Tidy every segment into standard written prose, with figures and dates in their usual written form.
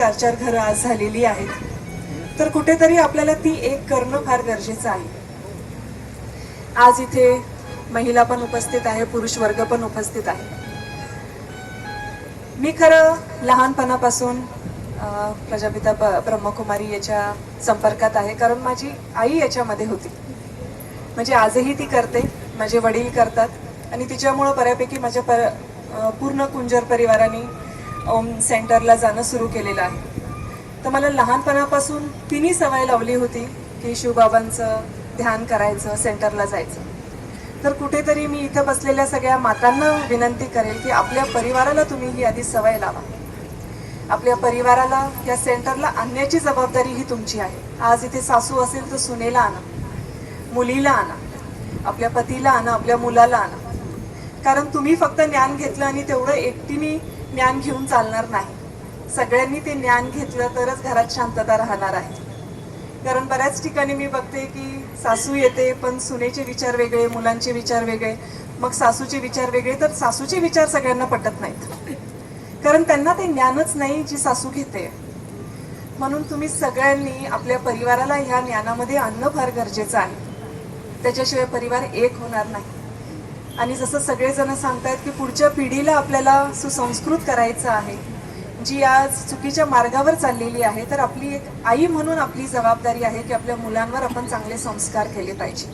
4-4 घरं आज झालेली आहेत, तर कुठेतरी आपल्याला ती एक करणं फार गरजेचं आहे. आज इथे महिला पण उपस्थित आहे, पुरुष वर्ग पण उपस्थित आहे. मी खरं लहानपणापासून प्रजापिता ब्रह्मकुमारी याच्या संपर्कात आहे, कारण माझी आई याच्यामध्ये होती. म्हणजे आजही ती करते, माझे वडील करतात आणि तिच्यामुळं बऱ्यापैकी माझ्या पूर्ण कुंजर परिवाराने ओम सेंटरला जाणं सुरू केलेलं आहे. तर मला लहानपणापासून तिने सवय लावली होती की शिवबाबांचं ध्यान करायचं, सेंटरला जायचं. तर कुठेतरी मी इथं बसलेल्या सगळ्या मातांना विनंती करेल की आपल्या परिवाराला तुम्ही ही आधी सवय लावा. आपल्या परिवाराला या सेंटरला आणण्याची जबाबदारी ही तुमची आहे. आज इथे सासू असेल तर सुनेला आणा, मुलीला आणा, आपल्या पतीला आणा, आपल्या मुलाला आणा. कारण तुम्ही फक्त ज्ञान घेतलं आणि तेवढं एकटीने ज्ञान घेऊन चालणार नाही. सगळ्यांनी ते ज्ञान घेतलं तरच घरात शांतता राहणार आहे. कारण बऱ्याच ठिकाणी मी बघते की सासू येते पण सुनेचे विचार वेगळे, मुलांचे विचार वेगळे, मग सासूचे विचार वेगळे. तर सासूचे विचार सगळ्यांना पटत नाहीत, कारण त्यांना ते ज्ञानच नाही जी सासू घेते. म्हणून तुम्ही सगळ्यांनी आपल्या परिवाराला ह्या ज्ञानामध्ये आणणं फार गरजेचं आहे. त्याच्याशिवाय परिवार एक होणार नाही. आणि जसं सगळेजण सांगतायत की पुढच्या पिढीला आपल्याला सुसंस्कृत करायचं आहे, जी आज चुकीच्या मार्गावर चाललेली आहे, तर आपली एक आई म्हणून आपली जबाबदारी आहे की आपल्या मुलांवर आपण चांगले संस्कार केले पाहिजे.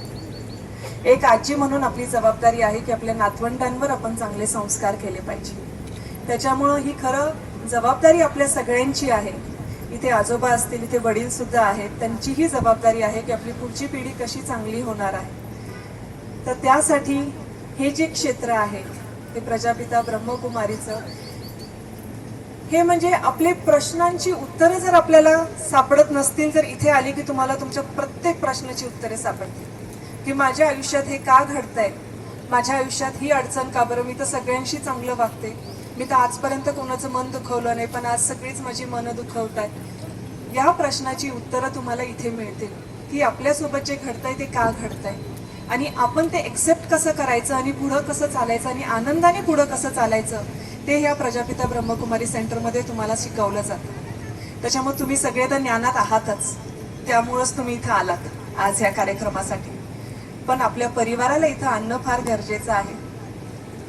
एक आजी म्हणून आपली जबाबदारी आहे की आपल्या नातवंडांवर आपण चांगले संस्कार केले पाहिजे. त्याच्यामुळं ही खरं जबाबदारी आपल्या सगळ्यांची आहे. इथे आजोबा असतील, इथे वडील सुद्धा आहेत, त्यांचीही जबाबदारी आहे की आपली पुढची पिढी कशी चांगली होणार आहे. तर त्यासाठी हे जे क्षेत्र आहे ते प्रजापिता ब्रह्मकुमारीचं, हे म्हणजे आपले प्रश्नांची उत्तरं जर आपल्याला सापडत नसतील तर इथे आले की तुम्हाला तुमच्या प्रत्येक प्रश्नाची उत्तरे सापडतील. की माझ्या आयुष्यात हे का घडतंय, माझ्या आयुष्यात ही अडचण का बरं, मी तर सगळ्यांशी चांगलं वागते, मी तर आजपर्यंत कोणाचं मन दुखवलं नाही पण आज सगळीच माझी मनं दुखवतात. या प्रश्नाची उत्तरं तुम्हाला इथे मिळतील की आपल्यासोबत जे घडतंय ते का घडतंय आणि आपण ते एक्सेप्ट कसं करायचं आणि पुढं कसं चालायचं आणि आनंदाने पुढं कसं चालायचं, ते ह्या प्रजापिता ब्रह्मकुमारी सेंटरमध्ये तुम्हाला शिकवलं जातं. त्याच्यामुळे तुम्ही सगळे तर ज्ञानात आहातच, त्यामुळंच तुम्ही इथं आलात आज ह्या कार्यक्रमासाठी. पण आपल्या परिवाराला इथं आणणं फार गरजेचं आहे.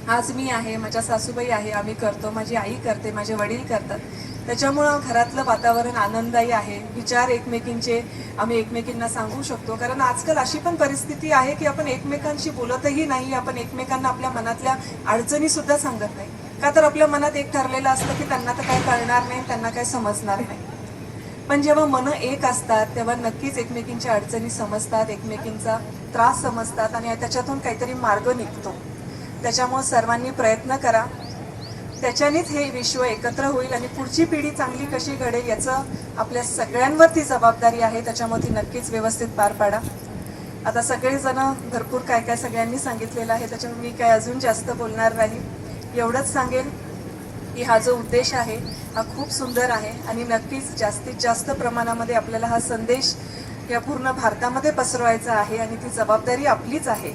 आज मी आहे, माझ्या सासूबाई आहे, आम्ही करतो, माझी आई करते, माझे वडील करतात. त्याच्यामुळं घरातलं वातावरण आनंददायी आहे. विचार एकमेकींचे आम्ही एकमेकींना सांगू शकतो. कारण आजकाल अशी पण परिस्थिती आहे की आपण एकमेकांशी बोलतही नाही, आपण एकमेकांना आपल्या मनातल्या अडचणी सुद्धा सांगत नाही. का तर आपल्या मनात एक ठरलेलं असतं की त्यांना तर काही कळणार नाही, त्यांना काही समजणार नाही. पण जेव्हा मनं एक असतात तेव्हा नक्कीच एकमेकींच्या अडचणी समजतात, एकमेकींचा त्रास समजतात आणि त्याच्यातून काहीतरी मार्ग निघतो. त्याच्यामुळे सर्वांनी प्रयत्न करा, त्याच्यानेच हे विश्व एकत्र होईल आणि पुढची पिढी चांगली कशी घडेल याचं आपल्या सगळ्यांवरती जबाबदारी आहे. त्याच्यामुळे ती नक्कीच व्यवस्थित पार पाडा. आता सगळेजण भरपूर काय काय सगळ्यांनी सांगितलेलं आहे, त्याच्यामुळे मी काय अजून जास्त बोलणार नाही. एवढंच सांगेन की हा जो उद्देश आहे हा खूप सुंदर आहे आणि नक्कीच जास्तीत जास्त प्रमाणामध्ये आपल्याला हा संदेश या पूर्ण भारतामध्ये पसरवायचा आहे आणि ती जबाबदारी आपलीच आहे.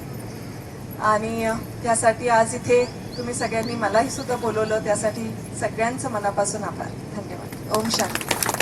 आणि त्यासाठी आज इथे तुम्ही सगळ्यांनी मलाही सुद्धा बोलवलं, त्यासाठी सगळ्यांचं मनापासून आभार. धन्यवाद. ओम शांती.